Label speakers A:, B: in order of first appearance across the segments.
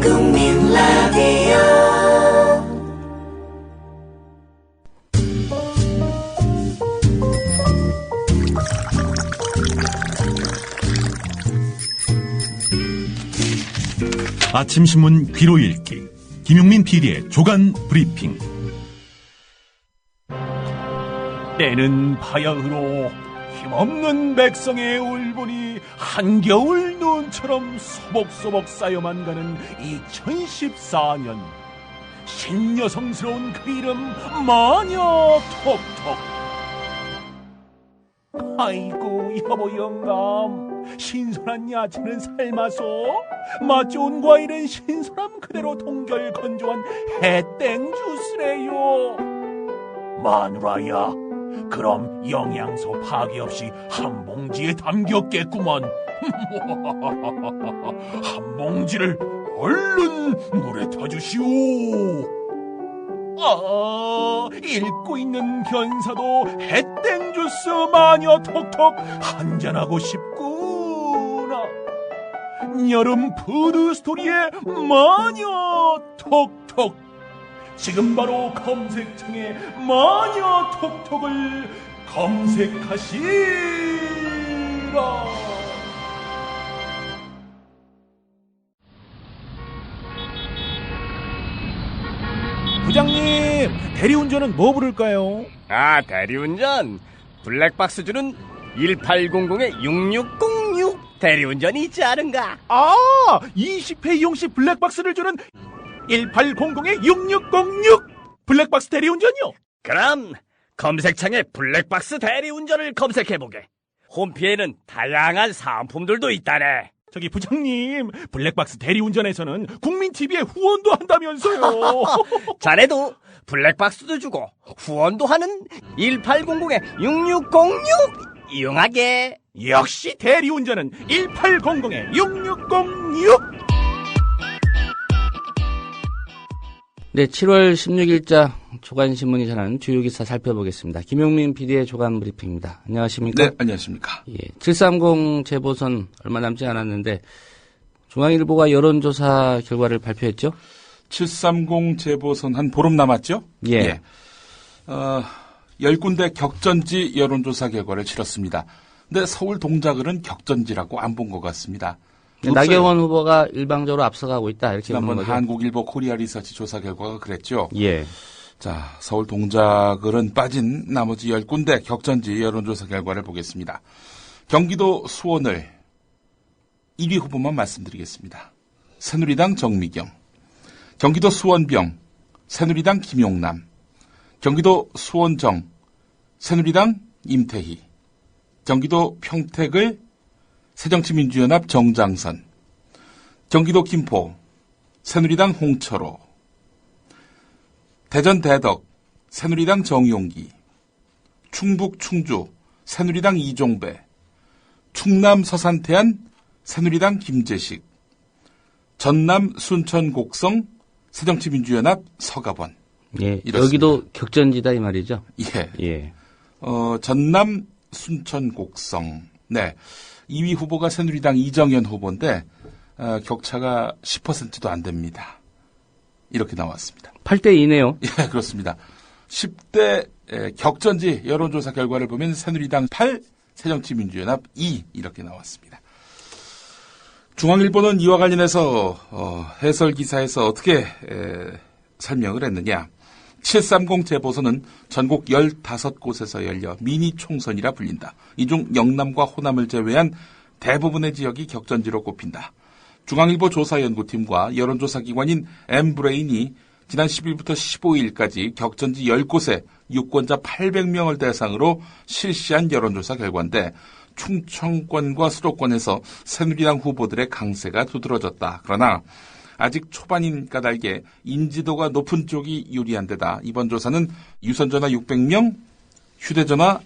A: 국민 라디오
B: 아침신문 귀로 읽기 김용민 PD의 조간 브리핑. 때는 바야흐로 힘없는 백성의 울분이 한겨울 눈처럼 소복소복 쌓여만 가는 2014년. 신여성스러운 그 이름 마녀 톡톡. 아이고 여보 영감, 신선한 야채는 삶아서 맛 좋은 과일은 신선함 그대로 동결 건조한 해땡 주스래요. 마누라야, 그럼 영양소 파괴 없이 한 봉지에 담겼겠구만. 한 봉지를 얼른 물에 타주시오. 읽고 있는 견사도 해땡 주스 마녀 톡톡 한잔하고 싶구나. 여름 푸드 스토리의 마녀 톡톡. 지금 바로 검색창에 마녀 톡톡을 검색하시라. 부장님, 대리운전은 뭐 부를까요?
C: 대리운전 블랙박스 주는 1800-6606 대리운전이 있지 않은가?
B: 20회 이용시 블랙박스를 주는 1800-6606 블랙박스 대리운전이요?
C: 그럼 검색창에 블랙박스 대리운전을 검색해보게. 홈피에는 다양한 상품들도 있다네.
B: 저기 부장님, 블랙박스 대리운전에서는 국민TV에 후원도 한다면서요.
C: 자네도 블랙박스도 주고 후원도 하는 1800-6606 이용하게.
B: 역시 대리운전은 1800-6606.
D: 네, 7월 16일자 조간신문이 전하는 주요 기사 살펴보겠습니다. 김용민 PD의 조간 브리핑입니다. 안녕하십니까?
E: 네, 안녕하십니까?
D: 예, 730 재보선 얼마 남지 않았는데 중앙일보가 여론조사 결과를 발표했죠?
E: 730 재보선 한 보름 남았죠?
D: 예.
E: 10군데 격전지 여론조사 결과를 치렀습니다. 근데 서울 동작을은 격전지라고 안 본 것 같습니다.
D: 나경원 후보가 일방적으로 앞서가고 있다, 이렇게 보는
E: 지난번
D: 거죠.
E: 한국일보 코리아 리서치 조사 결과가 그랬죠.
D: 예.
E: 자, 서울 동작을은 빠진 나머지 10군데 격전지 여론조사 결과를 보겠습니다. 경기도 수원을 1위 후보만 말씀드리겠습니다. 새누리당 정미경, 경기도 수원병 새누리당 김용남, 경기도 수원정 새누리당 임태희, 경기도 평택을 새정치민주연합 정장선, 경기도 김포 새누리당 홍철호, 대전 대덕 새누리당 정용기, 충북 충주 새누리당 이종배, 충남 서산태안 새누리당 김재식, 전남 순천 곡성 새정치민주연합 서가번.
D: 예.
E: 이렇습니다.
D: 여기도 격전지다 이 말이죠.
E: 예.
D: 예.
E: 전남 순천 곡성. 네. 2위 후보가 새누리당 이정현 후보인데 격차가 10%도 안 됩니다. 이렇게 나왔습니다.
D: 8대 2네요.
E: 예, 그렇습니다. 10대 격전지 여론조사 결과를 보면 새누리당 8, 새정치민주연합 2 이렇게 나왔습니다. 중앙일보는 이와 관련해서 해설 기사에서 어떻게 설명을 했느냐. 730 재보선은 전국 15곳에서 열려 미니 총선이라 불린다. 이 중 영남과 호남을 제외한 대부분의 지역이 격전지로 꼽힌다. 중앙일보 조사연구팀과 여론조사 기관인 엠브레인이 지난 10일부터 15일까지 격전지 10곳에 유권자 800명을 대상으로 실시한 여론조사 결과인데 충청권과 수도권에서 새누리당 후보들의 강세가 두드러졌다. 그러나 아직 초반인 까닭에 인지도가 높은 쪽이 유리한 데다 이번 조사는 유선전화 600명, 휴대전화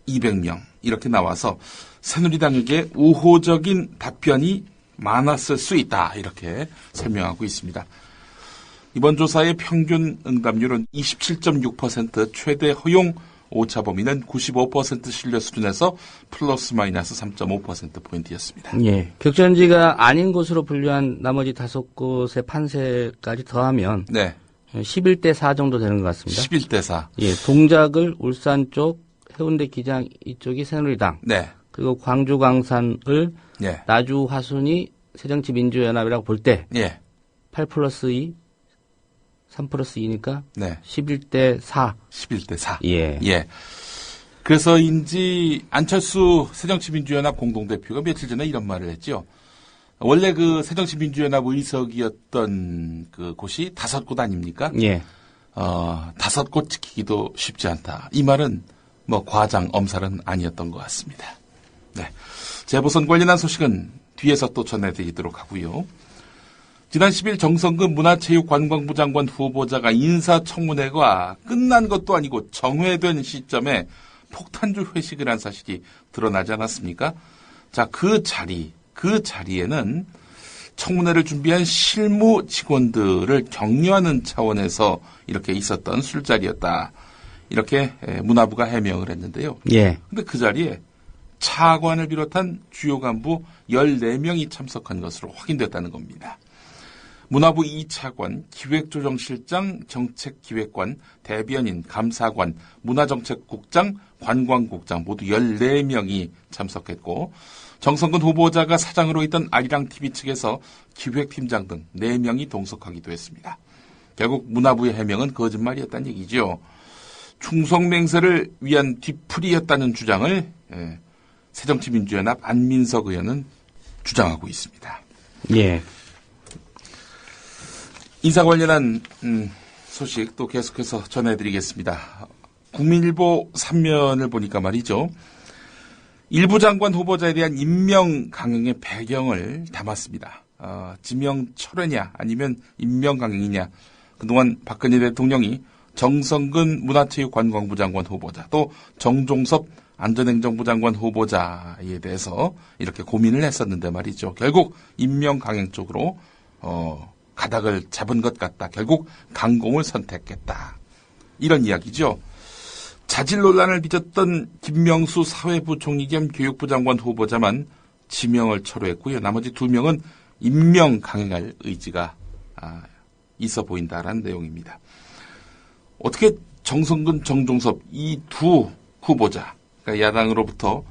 E: 200명 이렇게 나와서 새누리당에게 우호적인 답변이 많았을 수 있다. 이렇게 설명하고 있습니다. 이번 조사의 평균 응답률은 27.6%, 최대 허용 오차 범위는 95% 신뢰 수준에서 플러스 마이너스 3.5%포인트였습니다.
D: 예. 격전지가 아닌 곳으로 분류한 나머지 5곳의 판세까지 더하면
E: 네.
D: 11대 4 정도 되는 것 같습니다.
E: 11대 4.
D: 예. 동작을 울산 쪽, 해운대 기장 이쪽이 새누리당.
E: 네.
D: 그리고 광주 광산을
E: 예.
D: 나주 화순이 새정치민주연합이라고 볼 때
E: 예.
D: 8 플러스 2, 3 플러스 2니까
E: 네.
D: 11대 4.
E: 11대 4.
D: 예.
E: 예. 그래서인지 안철수 새정치민주연합 공동대표가 며칠 전에 이런 말을 했죠. 원래 그 새정치민주연합 의석이었던 그 곳이 5곳 아닙니까?
D: 예.
E: 5곳 지키기도 쉽지 않다. 이 말은 뭐 과장, 엄살은 아니었던 것 같습니다. 네. 재보선 관련한 소식은 뒤에서 또 전해드리도록 하고요. 지난 10일 정성근 문화체육관광부 장관 후보자가 인사청문회가 끝난 것도 아니고 정회된 시점에 폭탄주 회식을 한 사실이 드러나지 않았습니까? 자, 그 자리에는 청문회를 준비한 실무 직원들을 격려하는 차원에서 이렇게 있었던 술자리였다. 이렇게 문화부가 해명을 했는데요.
D: 예.
E: 근데 그 자리에 차관을 비롯한 주요 간부 14명이 참석한 것으로 확인됐다는 겁니다. 문화부 2차관, 기획조정실장, 정책기획관, 대변인, 감사관, 문화정책국장, 관광국장 모두 14명이 참석했고 정성근 후보자가 사장으로 있던 아리랑TV 측에서 기획팀장 등 4명이 동석하기도 했습니다. 결국 문화부의 해명은 거짓말이었다는 얘기죠. 충성맹세를 위한 뒤풀이였다는 주장을 새정치민주연합 안민석 의원은 주장하고 있습니다.
D: 예.
E: 인사 관련한 소식 또 계속해서 전해드리겠습니다. 국민일보 3면을 보니까 말이죠. 일부 장관 후보자에 대한 임명 강행의 배경을 담았습니다. 지명 철회냐 아니면 임명 강행이냐. 그동안 박근혜 대통령이 정성근 문화체육관광부 장관 후보자 또 정종섭 안전행정부 장관 후보자에 대해서 이렇게 고민을 했었는데 말이죠. 결국 임명 강행 쪽으로 가닥을 잡은 것 같다. 결국 강공을 선택했다. 이런 이야기죠. 자질 논란을 빚었던 김명수 사회부총리 겸 교육부 장관 후보자만 지명을 철회했고요. 나머지 2명은 임명 강행할 의지가 있어 보인다라는 내용입니다. 어떻게 정성근, 정종섭 이 두 후보자, 그러니까 야당으로부터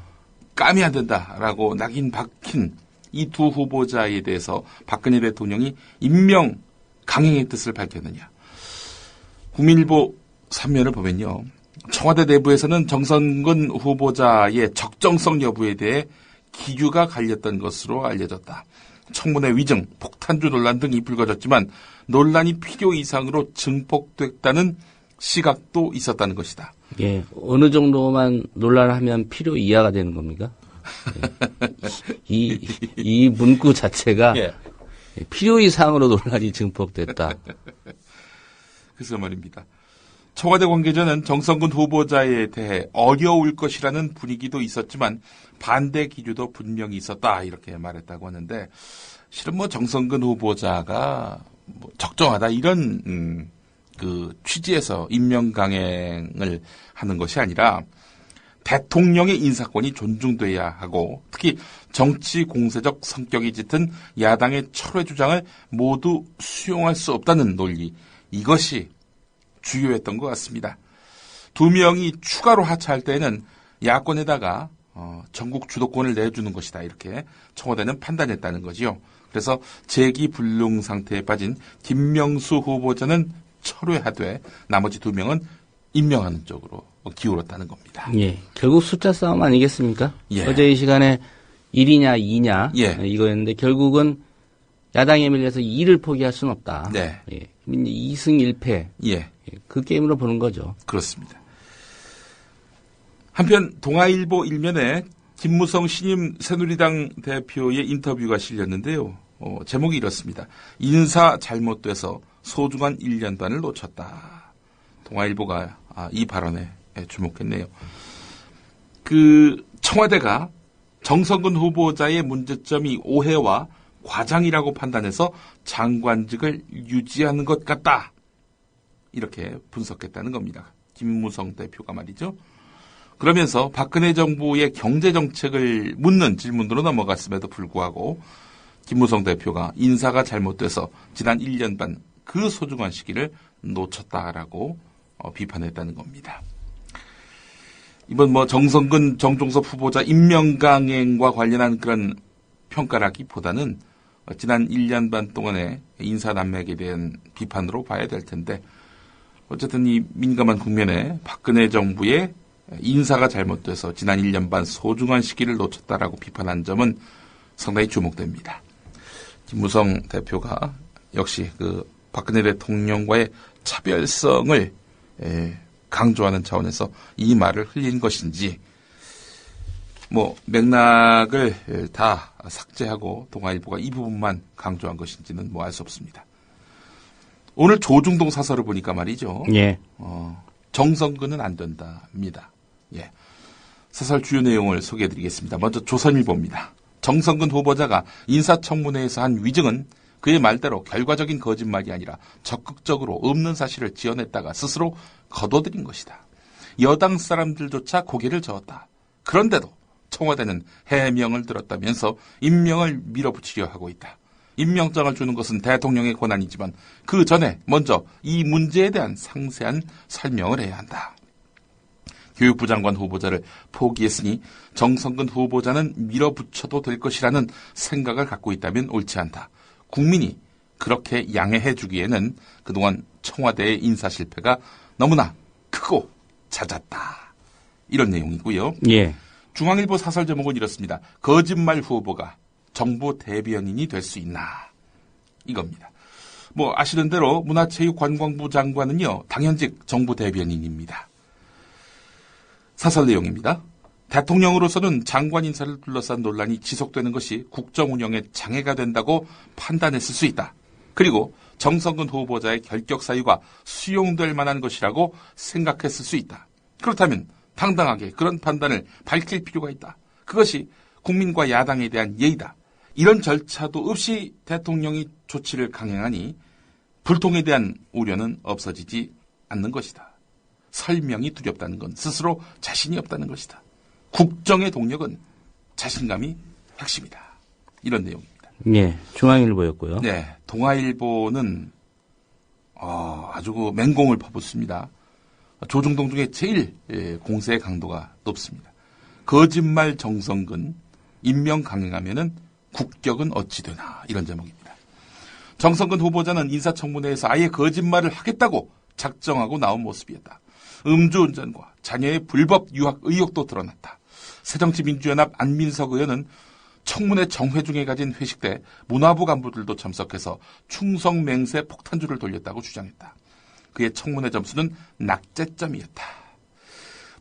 E: 까면 안 된다라고 낙인 박힌 이 두 후보자에 대해서 박근혜 대통령이 임명 강행의 뜻을 밝혔느냐. 국민일보 3면을 보면요. 청와대 내부에서는 정성근 후보자의 적정성 여부에 대해 기류가 갈렸던 것으로 알려졌다. 청문회 위증, 폭탄주 논란 등이 불거졌지만 논란이 필요 이상으로 증폭됐다는 시각도 있었다는 것이다.
D: 예. 어느 정도만 논란을 하면 필요 이하가 되는 겁니까? 예. 이 문구 자체가
E: 예.
D: 필요 이상으로 논란이 증폭됐다.
E: 그래서 말입니다. 청와대 관계자는 정성근 후보자에 대해 어려울 것이라는 분위기도 있었지만 반대 기류도 분명히 있었다 이렇게 말했다고 하는데 실은 뭐 정성근 후보자가 뭐 적정하다 이런 그 취지에서 임명 강행을 하는 것이 아니라 대통령의 인사권이 존중돼야 하고 특히 정치 공세적 성격이 짙은 야당의 철회 주장을 모두 수용할 수 없다는 논리 이것이 주요했던 것 같습니다. 2명이 추가로 하차할 때는 야권에다가 전국 주도권을 내주는 것이다 이렇게 청와대는 판단했다는 거지요. 그래서 재기불능 상태에 빠진 김명수 후보자는 철회하되 나머지 2명은 임명하는 쪽으로 기울었다는 겁니다.
D: 예. 결국 숫자 싸움 아니겠습니까?
E: 예.
D: 어제 이 시간에 1이냐 2냐
E: 예.
D: 이거였는데 결국은 야당에 밀려서 2를 포기할 수는 없다.
E: 네.
D: 예. 2승 1패.
E: 예.
D: 그 게임으로 보는 거죠.
E: 그렇습니다. 한편 동아일보 일면에 김무성 신임 새누리당 대표의 인터뷰가 실렸는데요. 제목이 이렇습니다. 인사 잘못돼서 소중한 1년 반을 놓쳤다. 동아일보가 이 발언에 주목했네요. 그 청와대가 정성근 후보자의 문제점이 오해와 과장이라고 판단해서 장관직을 유지하는 것 같다. 이렇게 분석했다는 겁니다. 김무성 대표가 말이죠. 그러면서 박근혜 정부의 경제정책을 묻는 질문으로 넘어갔음에도 불구하고 김무성 대표가 인사가 잘못돼서 지난 1년 반 그 소중한 시기를 놓쳤다라고 비판했다는 겁니다. 이번 정성근, 정종섭 후보자 임명 강행과 관련한 그런 평가라기보다는 지난 1년 반 동안의 인사난맥에 대한 비판으로 봐야 될 텐데 어쨌든 이 민감한 국면에 박근혜 정부의 인사가 잘못돼서 지난 1년 반 소중한 시기를 놓쳤다라고 비판한 점은 상당히 주목됩니다. 김무성 대표가 역시 그 박근혜 대통령과의 차별성을 강조하는 차원에서 이 말을 흘린 것인지 맥락을 다 삭제하고 동아일보가 이 부분만 강조한 것인지는 알 수 없습니다. 오늘 조중동 사설을 보니까 말이죠.
D: 예.
E: 정성근은 안 된답니다. 예. 사설 주요 내용을 소개해드리겠습니다. 먼저 조선일보입니다. 정성근 후보자가 인사청문회에서 한 위증은 그의 말대로 결과적인 거짓말이 아니라 적극적으로 없는 사실을 지어냈다가 스스로 거둬들인 것이다. 여당 사람들조차 고개를 저었다. 그런데도 청와대는 해명을 들었다면서 임명을 밀어붙이려 하고 있다. 임명장을 주는 것은 대통령의 권한이지만 그 전에 먼저 이 문제에 대한 상세한 설명을 해야 한다. 교육부 장관 후보자를 포기했으니 정성근 후보자는 밀어붙여도 될 것이라는 생각을 갖고 있다면 옳지 않다. 국민이 그렇게 양해해 주기에는 그동안 청와대의 인사 실패가 너무나 크고 잦았다. 이런 내용이고요.
D: 예.
E: 중앙일보 사설 제목은 이렇습니다. 거짓말 후보가 정부 대변인이 될 수 있나. 이겁니다. 아시는 대로 문화체육관광부 장관은요, 당연직 정부 대변인입니다. 사설 내용입니다. 대통령으로서는 장관 인사를 둘러싼 논란이 지속되는 것이 국정 운영에 장애가 된다고 판단했을 수 있다. 그리고 정성근 후보자의 결격 사유가 수용될 만한 것이라고 생각했을 수 있다. 그렇다면 당당하게 그런 판단을 밝힐 필요가 있다. 그것이 국민과 야당에 대한 예의다. 이런 절차도 없이 대통령이 조치를 강행하니 불통에 대한 우려는 없어지지 않는 것이다. 설명이 두렵다는 건 스스로 자신이 없다는 것이다. 국정의 동력은 자신감이 핵심이다. 이런 내용입니다.
D: 예, 중앙일보였고요.
E: 네, 동아일보는 아주 그 맹공을 퍼붓습니다. 조중동 중에 제일 공세의 강도가 높습니다. 거짓말 정성근, 임명 강행하면은 국격은 어찌 되나, 이런 제목입니다. 정성근 후보자는 인사청문회에서 아예 거짓말을 하겠다고 작정하고 나온 모습이었다. 음주운전과 자녀의 불법 유학 의혹도 드러났다. 새정치민주연합 안민석 의원은 청문회 정회 중에 가진 회식 때 문화부 간부들도 참석해서 충성맹세 폭탄주를 돌렸다고 주장했다. 그의 청문회 점수는 낙제점이었다.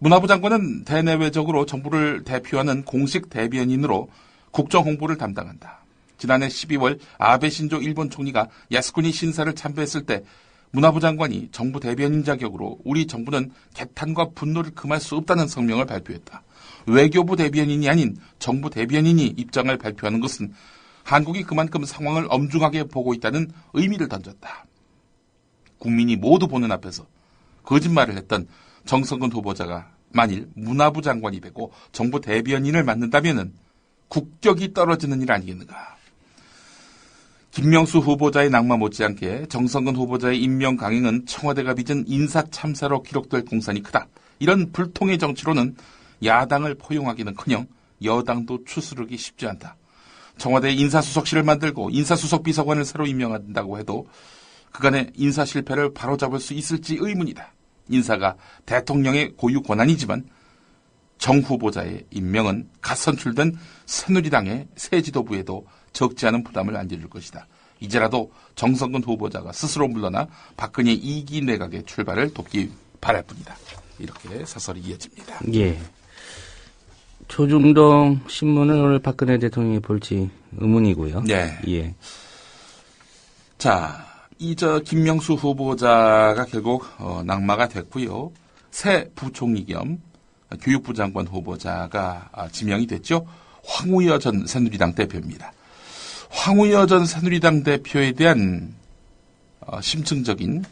E: 문화부 장관은 대내외적으로 정부를 대표하는 공식 대변인으로 국정 홍보를 담당한다. 지난해 12월 아베 신조 일본 총리가 야스쿠니 신사를 참배했을 때 문화부 장관이 정부 대변인 자격으로 우리 정부는 개탄과 분노를 금할 수 없다는 성명을 발표했다. 외교부 대변인이 아닌 정부 대변인이 입장을 발표하는 것은 한국이 그만큼 상황을 엄중하게 보고 있다는 의미를 던졌다. 국민이 모두 보는 앞에서 거짓말을 했던 정성근 후보자가 만일 문화부 장관이 되고 정부 대변인을 맡는다면 국격이 떨어지는 일 아니겠는가. 김명수 후보자의 낙마 못지않게 정성근 후보자의 임명 강행은 청와대가 빚은 인사 참사로 기록될 공산이 크다. 이런 불통의 정치로는 야당을 포용하기는커녕 여당도 추스르기 쉽지 않다. 청와대에 인사수석실을 만들고 인사수석 비서관을 새로 임명한다고 해도 그간의 인사 실패를 바로잡을 수 있을지 의문이다. 인사가 대통령의 고유 권한이지만 정 후보자의 임명은 갓 선출된 새누리당의 새 지도부에도 적지 않은 부담을 안겨줄 것이다. 이제라도 정성근 후보자가 스스로 물러나 박근혜 2기 내각의 출발을 돕기 바랄 뿐이다. 이렇게 사설이 이어집니다.
D: 예. 조중동 신문을 오늘 박근혜 대통령이 볼지 의문이고요.
E: 네.
D: 예.
E: 자, 김명수 후보자가 결국 낙마가 됐고요. 새 부총리 겸 교육부 장관 후보자가 지명이 됐죠. 황우여 전 새누리당 대표입니다. 황우여 전 새누리당 대표에 대한 심층적인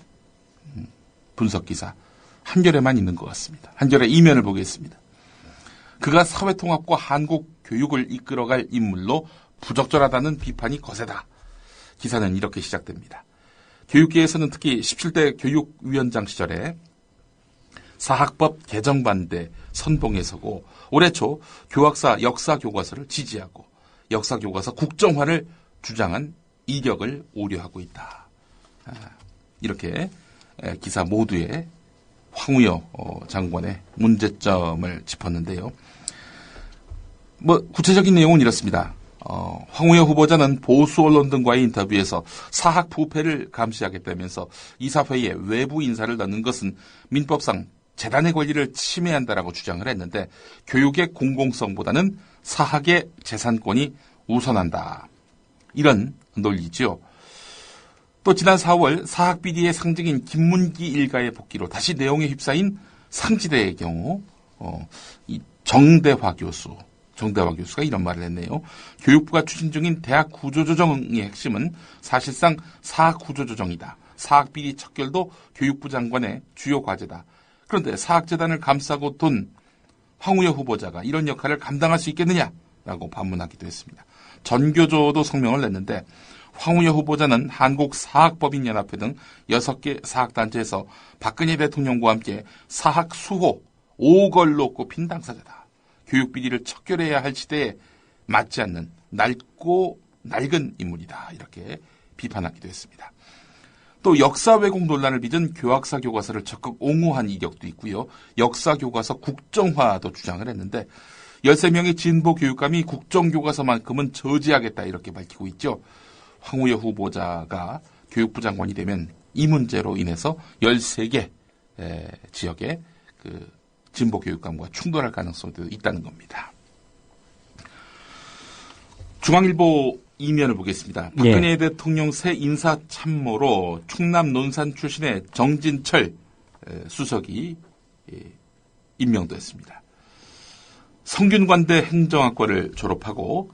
E: 분석 기사 한겨레만 있는 것 같습니다. 한겨레 이면을 보겠습니다. 그가 사회통합과 한국 교육을 이끌어갈 인물로 부적절하다는 비판이 거세다. 기사는 이렇게 시작됩니다. 교육계에서는 특히 17대 교육위원장 시절에 사학법 개정 반대 선봉에 서고 올해 초 교학사 역사교과서를 지지하고 역사교과서 국정화를 주장한 이력을 우려하고 있다. 이렇게 기사 모두에 황우여 장관의 문제점을 짚었는데요. 구체적인 내용은 이렇습니다. 황우여 후보자는 보수 언론 등과의 인터뷰에서 사학 부패를 감시하겠다면서 이사회에 외부 인사를 넣는 것은 민법상 재단의 권리를 침해한다라고 주장을 했는데 교육의 공공성보다는 사학의 재산권이 우선한다. 이런 논리지요. 또 지난 4월 사학비리의 상징인 김문기 일가의 복귀로 다시 내용에 휩싸인 상지대의 경우 이 정대화 교수가 이런 말을 했네요. 교육부가 추진 중인 대학 구조조정의 핵심은 사실상 사학 구조조정이다. 사학비리 척결도 교육부 장관의 주요 과제다. 그런데 사학재단을 감싸고 돈 황우여 후보자가 이런 역할을 감당할 수 있겠느냐라고 반문하기도 했습니다. 전교조도 성명을 냈는데 황우여 후보자는 한국사학법인연합회 등 6개 사학단체에서 박근혜 대통령과 함께 사학 수호 5걸로 꼽힌 당사자다. 교육비리를 척결해야 할 시대에 맞지 않는 낡고 낡은 인물이다. 이렇게 비판하기도 했습니다. 또 역사 왜곡 논란을 빚은 교학사 교과서를 적극 옹호한 이력도 있고요. 역사 교과서 국정화도 주장을 했는데 13명의 진보 교육감이 국정교과서만큼은 저지하겠다 이렇게 밝히고 있죠. 황우여 후보자가 교육부 장관이 되면 이 문제로 인해서 13개 지역의 진보 교육감과 충돌할 가능성도 있다는 겁니다. 중앙일보 이면을 보겠습니다. 박근혜 대통령 새 인사 참모로 충남 논산 출신의 정진철 수석이 임명됐습니다. 성균관대 행정학과를 졸업하고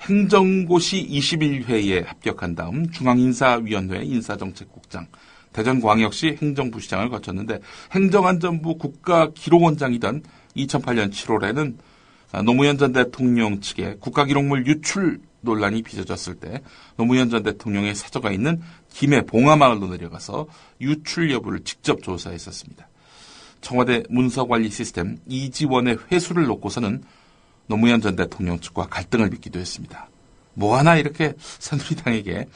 E: 행정고시 21회에 합격한 다음 중앙인사위원회 인사정책국장, 대전광역시 행정부시장을 거쳤는데 행정안전부 국가기록원장이던 2008년 7월에는 노무현 전 대통령 측에 국가기록물 유출 논란이 빚어졌을 때 노무현 전 대통령의 사저가 있는 김해 봉하마을로 내려가서 유출 여부를 직접 조사했었습니다. 청와대 문서관리 시스템 이지원의 회수를 놓고서는 노무현 전 대통령 측과 갈등을 빚기도 했습니다. 뭐 하나 이렇게 새누리당에게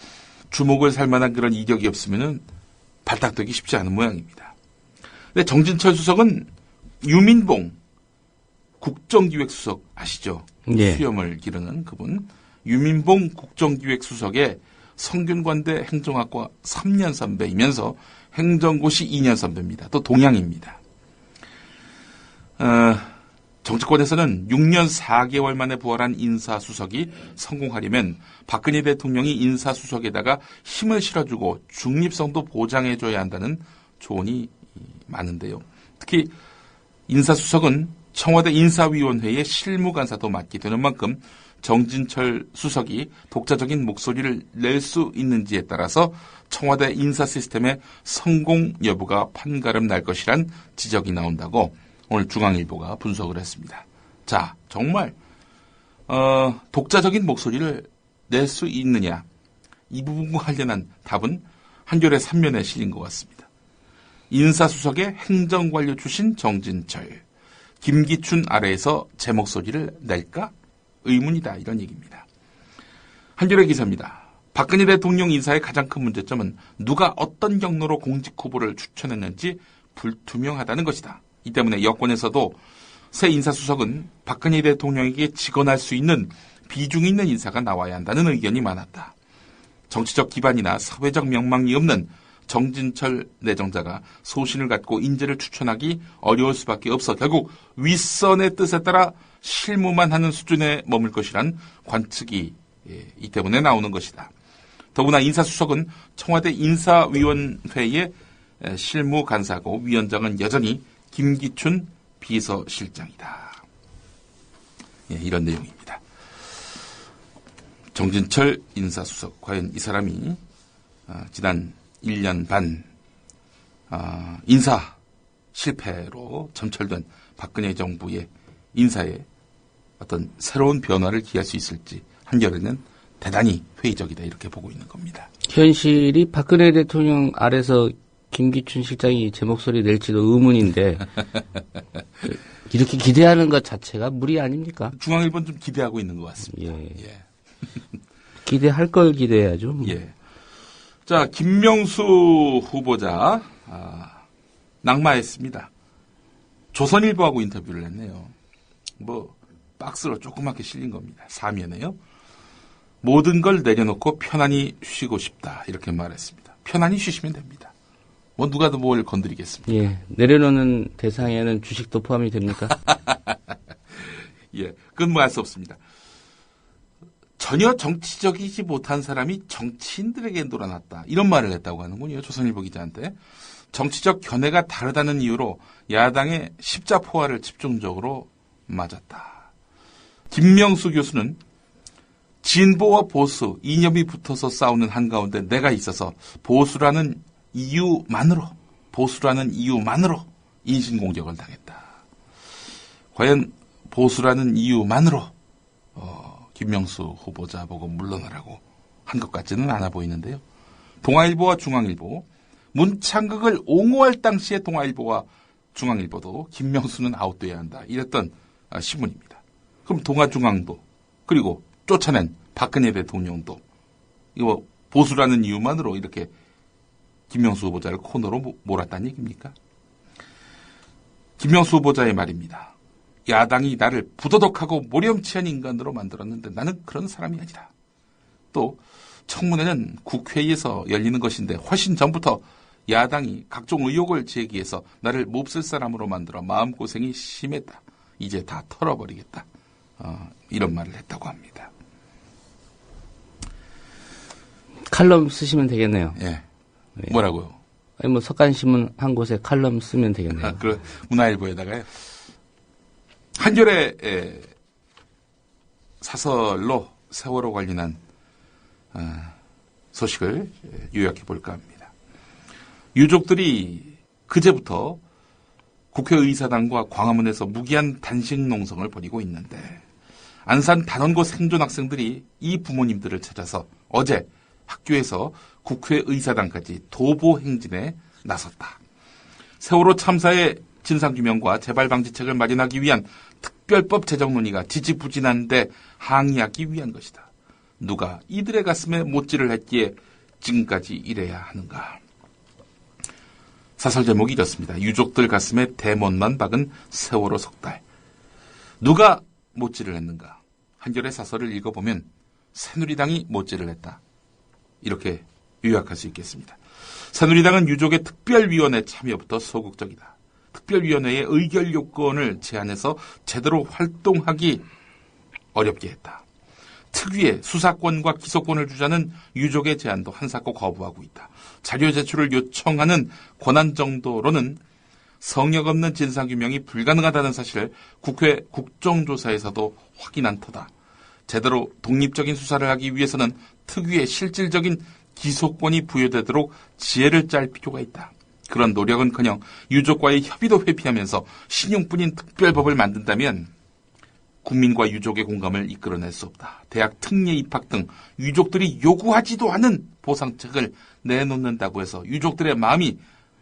E: 주목을 살 만한 그런 이력이 없으면 발탁되기 쉽지 않은 모양입니다. 근데 정진철 수석은 유민봉 국정기획수석 아시죠?
D: 네.
E: 수염을 기르는 그분. 유민봉 국정기획수석의 성균관대 행정학과 3년 선배이면서 행정고시 2년 선배입니다. 또 동양입니다. 정치권에서는 6년 4개월 만에 부활한 인사수석이 성공하려면 박근혜 대통령이 인사수석에다가 힘을 실어주고 중립성도 보장해줘야 한다는 조언이 많은데요. 특히 인사수석은 청와대 인사위원회의 실무간사도 맡게 되는 만큼 정진철 수석이 독자적인 목소리를 낼 수 있는지에 따라서 청와대 인사 시스템의 성공 여부가 판가름 날 것이란 지적이 나온다고 오늘 중앙일보가 분석을 했습니다. 자, 정말 독자적인 목소리를 낼 수 있느냐, 이 부분과 관련한 답은 한겨레 3면에 실린 것 같습니다. 인사수석의 행정관료 출신 정진철, 김기춘 아래에서 제 목소리를 낼까? 의문이다, 이런 얘기입니다. 한겨레 기사입니다. 박근혜 대통령 인사의 가장 큰 문제점은 누가 어떤 경로로 공직 후보를 추천했는지 불투명하다는 것이다. 이 때문에 여권에서도 새 인사수석은 박근혜 대통령에게 직언할 수 있는 비중 있는 인사가 나와야 한다는 의견이 많았다. 정치적 기반이나 사회적 명망이 없는 정진철 내정자가 소신을 갖고 인재를 추천하기 어려울 수밖에 없어 결국 윗선의 뜻에 따라 실무만 하는 수준에 머물 것이란 관측이 이 때문에 나오는 것이다. 더구나 인사수석은 청와대 인사위원회의 실무간사고 위원장은 여전히 김기춘 비서실장이다. 이런 내용입니다. 정진철 인사수석, 과연 이 사람이 지난 1년 반 인사 실패로 점철된 박근혜 정부의 인사에 어떤 새로운 변화를 기할 수 있을지 한겨레는 대단히 회의적이다 이렇게 보고 있는 겁니다.
D: 현실이 박근혜 대통령 아래서 김기춘 실장이 제 목소리 낼지도 의문인데 이렇게 기대하는 것 자체가 무리 아닙니까?
E: 중앙일보는 좀 기대하고 있는 것 같습니다.
D: 예.
E: 예.
D: 기대할 걸 기대해야죠.
E: 예. 자, 김명수 후보자 낙마했습니다. 조선일보하고 인터뷰를 했네요. 뭐 박스로 조그맣게 실린 겁니다. 사면에요. 모든 걸 내려놓고 편안히 쉬고 싶다 이렇게 말했습니다. 편안히 쉬시면 됩니다. 뭐 누가 더 뭘 건드리겠습니까?
D: 예, 내려놓는 대상에는 주식도 포함이 됩니까?
E: 예, 그건 뭐 할 수 없습니다. 전혀 정치적이지 못한 사람이 정치인들에게 놀아났다. 이런 말을 했다고 하는군요. 조선일보 기자한테. 정치적 견해가 다르다는 이유로 야당의 십자포화를 집중적으로 맞았다. 김명수 교수는 진보와 보수, 이념이 붙어서 싸우는 한가운데 내가 있어서 보수라는 이유만으로 인신공격을 당했다. 과연 보수라는 이유만으로 김명수 후보자 보고 물러나라고 한 것 같지는 않아 보이는데요. 동아일보와 중앙일보, 문창극을 옹호할 당시에 동아일보와 중앙일보도 김명수는 아웃돼야 한다. 이랬던 신문입니다. 그럼 동아중앙도 그리고 쫓아낸 박근혜 대통령도 이거 보수라는 이유만으로 이렇게 김명수 후보자를 코너로 몰았다는 얘기입니까? 김명수 후보자의 말입니다. 야당이 나를 부도덕하고 모렴치한 인간으로 만들었는데 나는 그런 사람이 아니다. 또 청문회는 국회에서 열리는 것인데 훨씬 전부터 야당이 각종 의혹을 제기해서 나를 몹쓸 사람으로 만들어 마음고생이 심했다. 이제 다 털어버리겠다. 이런 말을 했다고 합니다.
D: 칼럼 쓰시면 되겠네요.
E: 예. 뭐라고요?
D: 아니, 뭐 석간신문 한 곳에 칼럼 쓰면 되겠네요.
E: 문화일보에다가요. 한겨레 사설로 세월호 관련한 소식을 요약해 볼까 합니다. 유족들이 그제부터 국회의사당과 광화문에서 무기한 단식 농성을 벌이고 있는데 안산 단원고 생존 학생들이 이 부모님들을 찾아서 어제 학교에서 국회의사당까지 도보 행진에 나섰다. 세월호 참사의 진상규명과 재발방지책을 마련하기 위한 특별법 제정 논의가 지지부진한데 항의하기 위한 것이다. 누가 이들의 가슴에 못질을 했기에 지금까지 이래야 하는가. 사설 제목이 이렇습니다. 유족들 가슴에 대못만 박은 세월호 석달. 누가 못질을 했는가. 한겨레 사설을 읽어보면 새누리당이 못질을 했다. 이렇게 요약할 수 있겠습니다. 새누리당은 유족의 특별위원회 참여부터 소극적이다. 특별위원회의 의결 요건을 제한해서 제대로 활동하기 어렵게 했다. 특위에 수사권과 기소권을 주자는 유족의 제안도 한사코 거부하고 있다. 자료 제출을 요청하는 권한 정도로는 성역 없는 진상규명이 불가능하다는 사실을 국회 국정조사에서도 확인한 터다. 제대로 독립적인 수사를 하기 위해서는 특위에 실질적인 기소권이 부여되도록 지혜를 짤 필요가 있다. 그런 노력은커녕 유족과의 협의도 회피하면서 신용뿐인 특별법을 만든다면 국민과 유족의 공감을 이끌어낼 수 없다. 대학 특례 입학 등 유족들이 요구하지도 않은 보상책을 내놓는다고 해서 유족들의 마음이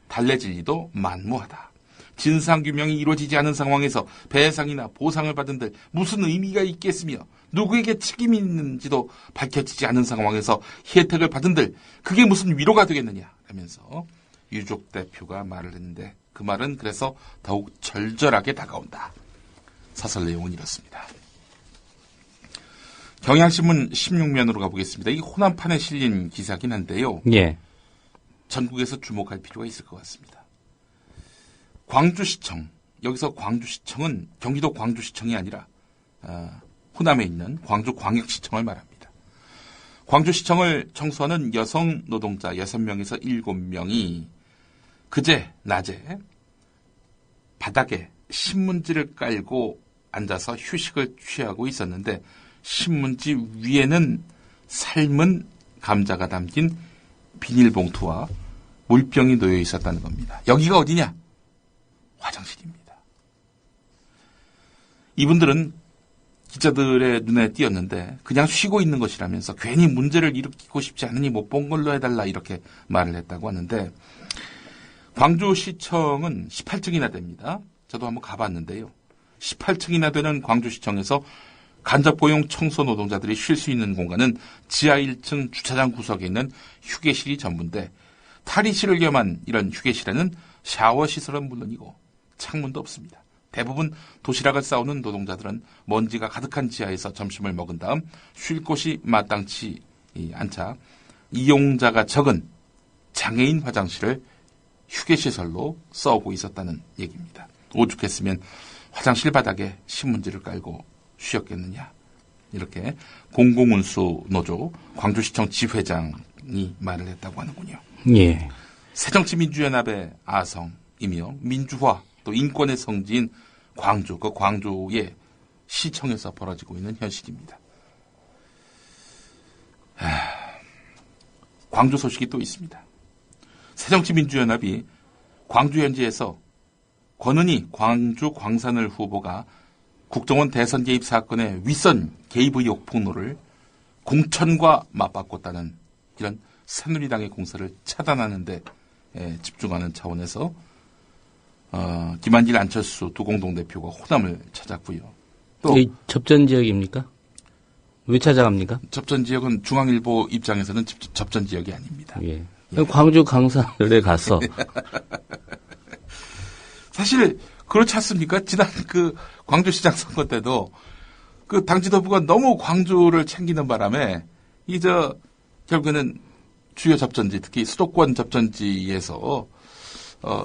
E: 달래질 리도 만무하다. 진상규명이 이루어지지 않은 상황에서 배상이나 보상을 받은들 무슨 의미가 있겠으며 누구에게 책임이 있는지도 밝혀지지 않은 상황에서 혜택을 받은들 그게 무슨 위로가 되겠느냐 하면서 유족 대표가 말을 했는데 그 말은 그래서 더욱 절절하게 다가온다. 사설 내용은 이렇습니다. 경향신문 16면으로 가보겠습니다. 이 호남판에 실린 기사긴 한데요.
D: 예.
E: 전국에서 주목할 필요가 있을 것 같습니다. 광주시청, 여기서 광주시청은 경기도 광주시청이 아니라 호남에 있는 광주광역시청을 말합니다. 광주시청을 청소하는 여성 노동자 6명에서 7명이 그제 낮에 바닥에 신문지를 깔고 앉아서 휴식을 취하고 있었는데 신문지 위에는 삶은 감자가 담긴 비닐봉투와 물병이 놓여 있었다는 겁니다. 여기가 어디냐? 화장실입니다. 이분들은 기자들의 눈에 띄었는데 그냥 쉬고 있는 것이라면서 괜히 문제를 일으키고 싶지 않으니 못 본 걸로 해달라 이렇게 말을 했다고 하는데 광주시청은 18층이나 됩니다. 저도 한번 가봤는데요. 18층이나 되는 광주시청에서 간접고용 청소 노동자들이 쉴 수 있는 공간은 지하 1층 주차장 구석에 있는 휴게실이 전부인데 탈의실을 겸한 이런 휴게실에는 샤워 시설은 물론이고 창문도 없습니다. 대부분 도시락을 싸오는 노동자들은 먼지가 가득한 지하에서 점심을 먹은 다음 쉴 곳이 마땅치 않자 이용자가 적은 장애인 화장실을 휴게시설로 써오고 있었다는 얘기입니다. 오죽했으면 화장실 바닥에 신문지를 깔고 쉬었겠느냐. 이렇게 공공운수 노조 광주시청 지회장이 말을 했다고 하는군요.
D: 예.
E: 새정치민주연합의 아성이며 민주화 또 인권의 성지인 광주, 그 광주의 시청에서 벌어지고 있는 현실입니다. 광주 소식이 또 있습니다. 새정치민주연합이 광주 현지에서 권은희 광주 광산을 후보가 국정원 대선 개입 사건의 윗선 개입 의혹 폭로를 공천과 맞바꿨다는 이런 새누리당의 공세를 차단하는 데 집중하는 차원에서 김한길 안철수 두 공동대표가 호남을 찾았고요. 또
D: 접전 지역입니까? 왜 찾아갑니까?
E: 접전 지역은 중앙일보 입장에서는 접전 지역이 아닙니다.
D: 예. 광주 강산을에 가서
E: 사실 그렇지 않습니까? 지난 그 광주시장 선거 때도 그 당 지도부가 너무 광주를 챙기는 바람에 결국에는 주요 접전지, 특히 수도권 접전지에서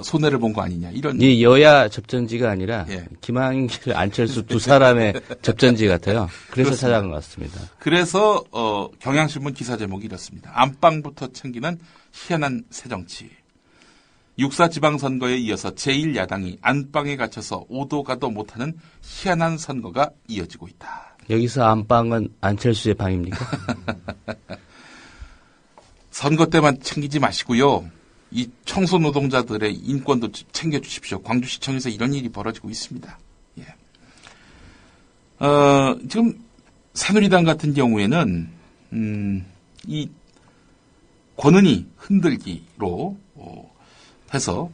E: 손해를 본 거 아니냐 이런.
D: 이 여야 접전지가 아니라
E: 예.
D: 김한길, 안철수 두 사람의 접전지 같아요. 그래서
E: 그렇습니다.
D: 찾아간 것 같습니다.
E: 그래서 경향신문 기사 제목이 이렇습니다. 안방부터 챙기는 희한한 새정치. 6.4 지방선거에 이어서 제1야당이 안방에 갇혀서 오도 가도 못하는 희한한 선거가 이어지고 있다.
D: 여기서 안방은 안철수의 방입니까?
E: 선거 때만 챙기지 마시고요. 이 청소 노동자들의 인권도 챙겨주십시오. 광주시청에서 이런 일이 벌어지고 있습니다. 예. 지금 새누리당 같은 경우에는 이 권은희 흔들기로 해서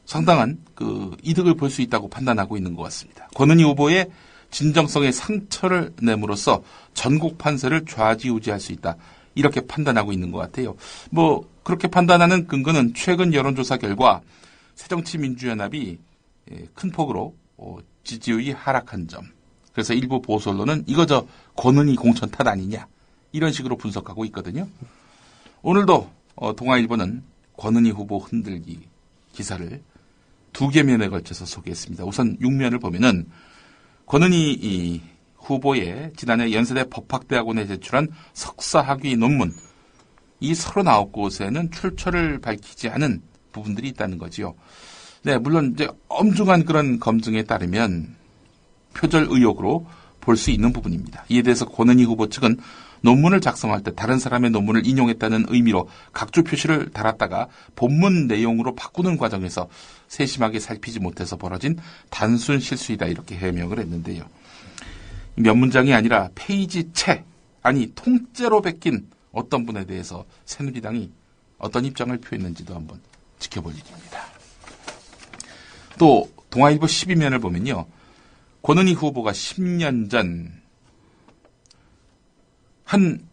E: 상당한 그 이득을 볼 수 있다고 판단하고 있는 것 같습니다. 권은희 후보의 진정성에 상처를 내므로써 전국 판세를 좌지우지할 수 있다. 이렇게 판단하고 있는 것 같아요. 그렇게 판단하는 근거는 최근 여론조사 결과 새정치민주연합이 큰 폭으로 지지율이 하락한 점. 그래서 일부 보수 언론은 이거 권은희 공천 탓 아니냐. 이런 식으로 분석하고 있거든요. 오늘도 동아일보는 권은희 후보 흔들기 기사를 2개 면에 걸쳐서 소개했습니다. 우선 6면을 보면은 권은희 후보의 지난해 연세대 법학대학원에 제출한 석사학위 논문 이 39곳에는 출처를 밝히지 않은 부분들이 있다는 거지요. 네, 물론 이제 엄중한 그런 검증에 따르면 표절 의혹으로 볼 수 있는 부분입니다. 이에 대해서 권은희 후보 측은 논문을 작성할 때 다른 사람의 논문을 인용했다는 의미로 각주 표시를 달았다가 본문 내용으로 바꾸는 과정에서 세심하게 살피지 못해서 벌어진 단순 실수이다 이렇게 해명을 했는데요. 몇 문장이 아니라 페이지 통째로 베낀 어떤 분에 대해서 새누리당이 어떤 입장을 표했는지도 한번 지켜볼 일입니다. 또 동아일보 12면을 보면요. 권은희 후보가 10년 전 한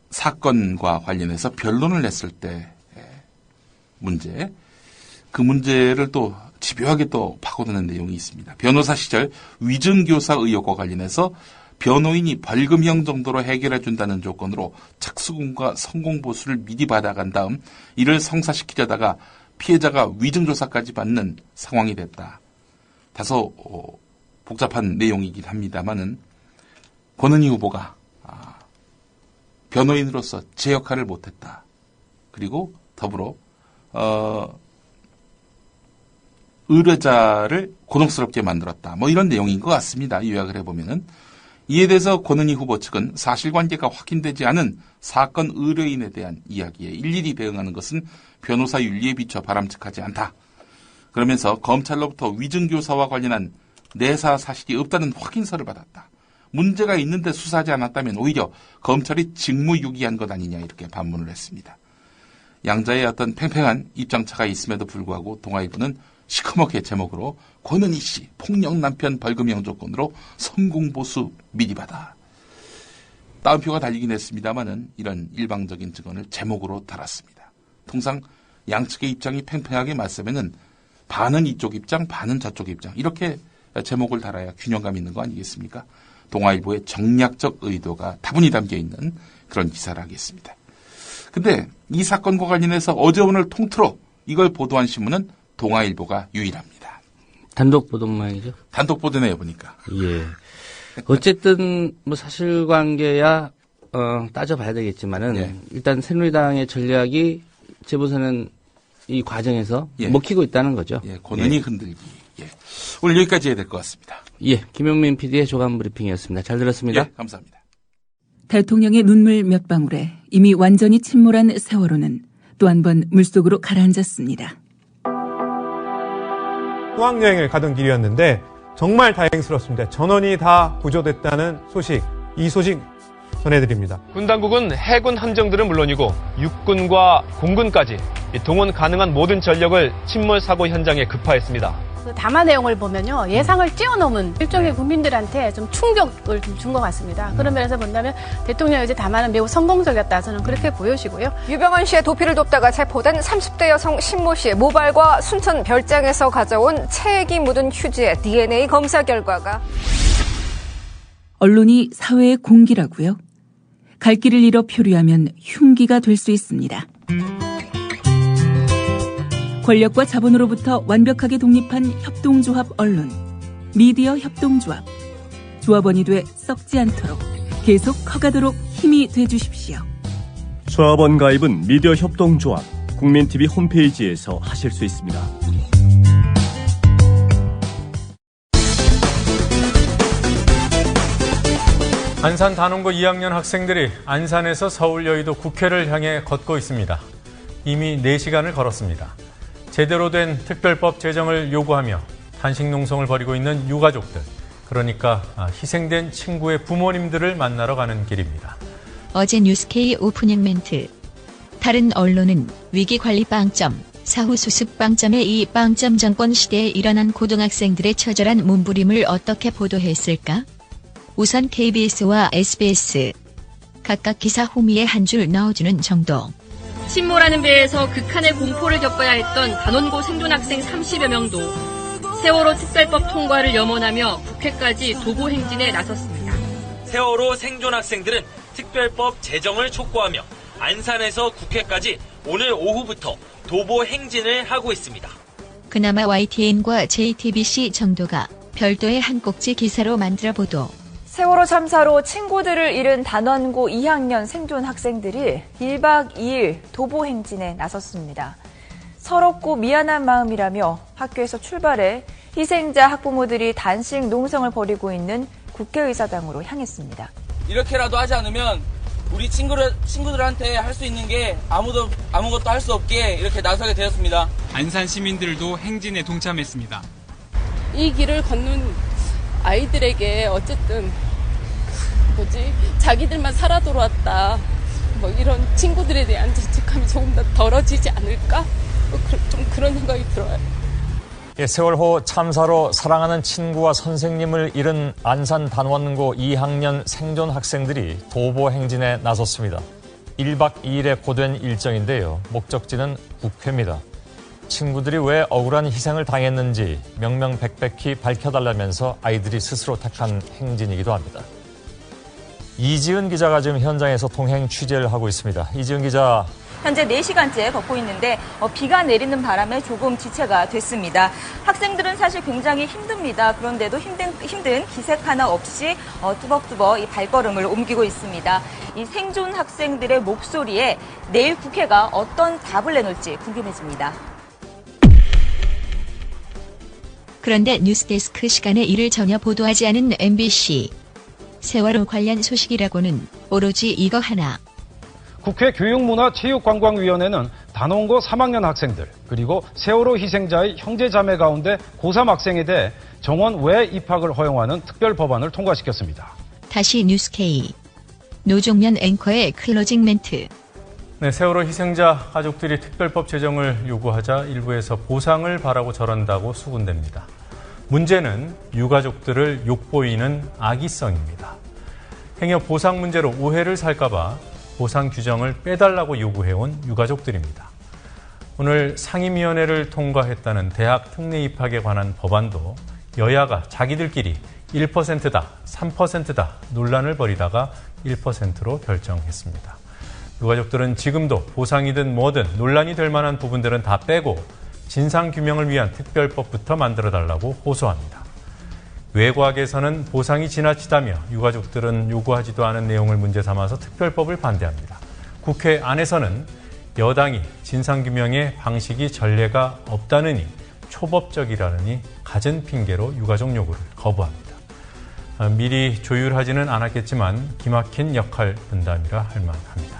E: 사건과 관련해서 변론을 냈을 때 문제, 그 문제를 또 집요하게 또 파고드는 내용이 있습니다. 변호사 시절 위증교사 의혹과 관련해서 변호인이 벌금형 정도로 해결해 준다는 조건으로 착수금과 성공보수를 미리 받아간 다음 이를 성사시키려다가 피해자가 위증조사까지 받는 상황이 됐다. 다소 복잡한 내용이긴 합니다만은 권은희 후보가 변호인으로서 제 역할을 못했다. 그리고 더불어 의뢰자를 곤혹스럽게 만들었다. 이런 내용인 것 같습니다. 요약을 해보면은. 이에 대해서 권은희 후보 측은 사실관계가 확인되지 않은 사건 의뢰인에 대한 이야기에 일일이 대응하는 것은 변호사 윤리에 비춰 바람직하지 않다. 그러면서 검찰로부터 위증교사와 관련한 내사 사실이 없다는 확인서를 받았다. 문제가 있는데 수사하지 않았다면 오히려 검찰이 직무유기한 것 아니냐 이렇게 반문을 했습니다. 양자의 어떤 팽팽한 입장차가 있음에도 불구하고 동아일보는 시커멓게 제목으로 권은희 씨 폭력 남편 벌금형 조건으로 성공보수 미리 받아. 따옴표가 달리긴 했습니다만은 이런 일방적인 증언을 제목으로 달았습니다. 통상 양측의 입장이 팽팽하게 맞서면은 반은 이쪽 입장, 반은 저쪽 입장 이렇게 제목을 달아야 균형감 있는 거 아니겠습니까? 동아일보의 정략적 의도가 다분히 담겨 있는 그런 기사를 하겠습니다. 근데 이 사건과 관련해서 어제 오늘 통틀어 이걸 보도한 신문은 동아일보가 유일합니다.
D: 단독 보도 모양이죠?
E: 단독 보도네요, 보니까.
D: 예. 어쨌든 뭐 사실관계야 따져봐야 되겠지만은
E: 예.
D: 일단 새누리당의 전략이 제 보세는 이 과정에서
E: 예.
D: 먹히고 있다는 거죠.
E: 예, 권은희 흔들기. 예. 오늘 여기까지 해야 될 것 같습니다.
D: 예, 김용민 PD의 조간 브리핑이었습니다. 잘 들었습니다.
E: 예, 감사합니다.
F: 대통령의 눈물 몇 방울에 이미 완전히 침몰한 세월호는 또 한 번 물속으로 가라앉았습니다.
G: 수학여행을 가던 길이었는데 정말 다행스럽습니다. 전원이 다 구조됐다는 소식, 이 소식 전해드립니다.
H: 군 당국은 해군 함정들은 물론이고 육군과 공군까지 동원 가능한 모든 전력을 침몰 사고 현장에 급파했습니다.
I: 그 담화 내용을 보면요, 예상을 뛰어넘은 일종의 국민들한테 좀 충격을 좀 준 것 같습니다. 그런 면에서 본다면 대통령의 이제 담화는 매우 성공적이었다, 저는 그렇게 보여지고요.
J: 유병헌 씨의 도피를 돕다가 체포된 30대 여성 신모 씨의 모발과 순천 별장에서 가져온 체액이 묻은 휴지의 DNA 검사 결과가
F: 언론이 사회의 공기라고요? 갈 길을 잃어 표류하면 흉기가 될 수 있습니다. 권력과 자본으로부터 완벽하게 독립한 협동조합 언론, 미디어 협동조합. 조합원이 돼 썩지 않도록 계속 커가도록 힘이 돼주십시오.
K: 조합원 가입은 미디어 협동조합, 국민TV 홈페이지에서 하실 수 있습니다.
G: 안산 단원고 2학년 학생들이 안산에서 서울 여의도 국회를 향해 걷고 있습니다. 이미 4시간을 걸었습니다. 제대로 된 특별법 제정을 요구하며 단식 농성을 벌이고 있는 유가족들, 그러니까 희생된 친구의 부모님들을 만나러 가는 길입니다.
L: 어제 뉴스K 오프닝 멘트. 다른 언론은 위기관리 빵점, 사후수습 빵점의 이 빵점 정권 시대에 일어난 고등학생들의 처절한 몸부림을 어떻게 보도했을까? 우선 KBS와 SBS. 각각 기사 호미에 한 줄 넣어주는 정도.
M: 침몰하는 배에서 극한의 공포를 겪어야 했던 단원고 생존학생 30여 명도 세월호 특별법 통과를 염원하며 국회까지 도보 행진에 나섰습니다.
N: 세월호 생존학생들은 특별법 제정을 촉구하며 안산에서 국회까지 오늘 오후부터 도보 행진을 하고 있습니다.
L: 그나마 YTN과 JTBC 정도가 별도의 한 꼭지 기사로 만들어 보도.
J: 세월호 참사로 친구들을 잃은 단원고 2학년 생존 학생들이 1박 2일 도보 행진에 나섰습니다. 서럽고 미안한 마음이라며 학교에서 출발해 희생자 학부모들이 단식 농성을 벌이고 있는 국회의사당으로 향했습니다.
O: 이렇게라도 하지 않으면 우리 친구들한테 할 수 있는 게 아무것도 할 수 없게 이렇게 나서게 되었습니다.
P: 안산 시민들도 행진에 동참했습니다.
Q: 이 길을 걷는 아이들에게 어쨌든 자기들만 살아 돌아왔다, 이런 친구들에 대한 죄책감이 조금 더 덜어지지 않을까? 좀 그런 생각이 들어요.
G: 세월호 참사로 사랑하는 친구와 선생님을 잃은 안산 단원고 2학년 생존 학생들이 도보 행진에 나섰습니다. 1박 2일에 고된 일정인데요. 목적지는 국회입니다. 친구들이 왜 억울한 희생을 당했는지 명명백백히 밝혀달라면서 아이들이 스스로 택한 행진이기도 합니다. 이지은 기자가 지금 현장에서 동행 취재를 하고 있습니다. 이지은 기자.
J: 현재 4시간째 걷고 있는데 비가 내리는 바람에 조금 지체가 됐습니다. 학생들은 사실 굉장히 힘듭니다. 그런데도 힘든 기색 하나 없이 뚜벅뚜벅 이 발걸음을 옮기고 있습니다. 이 생존 학생들의 목소리에 내일 국회가 어떤 답을 내놓을지 궁금해집니다.
L: 그런데 뉴스데스크 시간에 이를 전혀 보도하지 않은 MBC. 세월호 관련 소식이라고는 오로지 이거 하나.
H: 국회 교육문화체육관광위원회는
R: 단원고 3학년 학생들 그리고 세월호 희생자의 형제자매 가운데 고3 학생에 대해 정원 외 입학을 허용하는 특별 법안을 통과시켰습니다.
L: 다시 뉴스K 노종면 앵커의 클로징 멘트.
S: 네, 세월호 희생자 가족들이 특별법 제정을 요구하자 일부에서 보상을 바라고 저런다고 수군댑니다. 문제는 유가족들을 욕보이는 악의성입니다. 행여 보상 문제로 오해를 살까봐 보상 규정을 빼달라고 요구해온 유가족들입니다. 오늘 상임위원회를 통과했다는 대학 특례 입학에 관한 법안도 여야가 자기들끼리 1%다, 3%다 논란을 벌이다가 1%로 결정했습니다. 유가족들은 지금도 보상이든 뭐든 논란이 될 만한 부분들은 다 빼고 진상규명을 위한 특별법부터 만들어달라고 호소합니다. 외곽에서는 보상이 지나치다며 유가족들은 요구하지도 않은 내용을 문제 삼아서 특별법을 반대합니다. 국회 안에서는 여당이 진상규명의 방식이 전례가 없다느니 초법적이라느니 갖은 핑계로 유가족 요구를 거부합니다. 미리 조율하지는 않았겠지만 기막힌 역할 분담이라 할 만합니다.